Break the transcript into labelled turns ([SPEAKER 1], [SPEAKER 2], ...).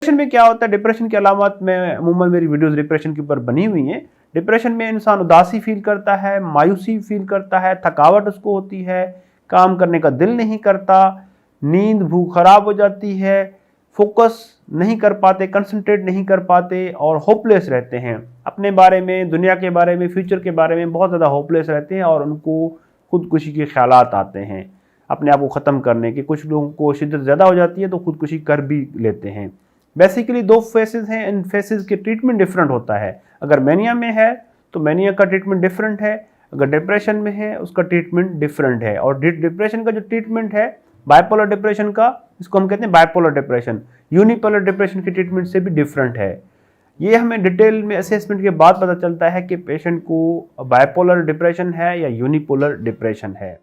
[SPEAKER 1] Depression में क्या होता है, डिप्रेशन की अलामत में अमूमन मेरी वीडियोस डिप्रेशन के ऊपर बनी हुई हैं। डिप्रेशन में इंसान उदासी फील करता है, मायूसी फील करता है, थकावट उसको होती है, काम करने का दिल नहीं करता, नींद भूख खराब हो जाती है, फोकस नहीं कर पाते, कंसंट्रेट नहीं कर पाते और होपलेस रहते हैं। अपने बारे में, दुनिया के बारे में, फ्यूचर के बारे में बहुत ज़्यादा होपलेस रहते हैं और उनको खुदकुशी के ख्यालात आते हैं अपने आप को ख़त्म करने के। कुछ लोगों को शिद्दत ज़्यादा हो जाती है तो खुदकुशी कर भी लेते हैं। बेसिकली दो फेसेस हैं, इन फेसेस के ट्रीटमेंट डिफरेंट होता है। अगर मैनिया में है तो मैनिया का ट्रीटमेंट डिफरेंट है, अगर डिप्रेशन में है उसका ट्रीटमेंट डिफरेंट है। और डिप्रेशन का जो ट्रीटमेंट है, बाइपोलर डिप्रेशन का, इसको हम कहते हैं बाइपोलर डिप्रेशन, यूनिपोलर डिप्रेशन के ट्रीटमेंट से भी डिफरेंट है। ये हमें डिटेल में असेसमेंट के बाद पता चलता है कि पेशेंट को बाइपोलर डिप्रेशन है या यूनिपोलर डिप्रेशन है।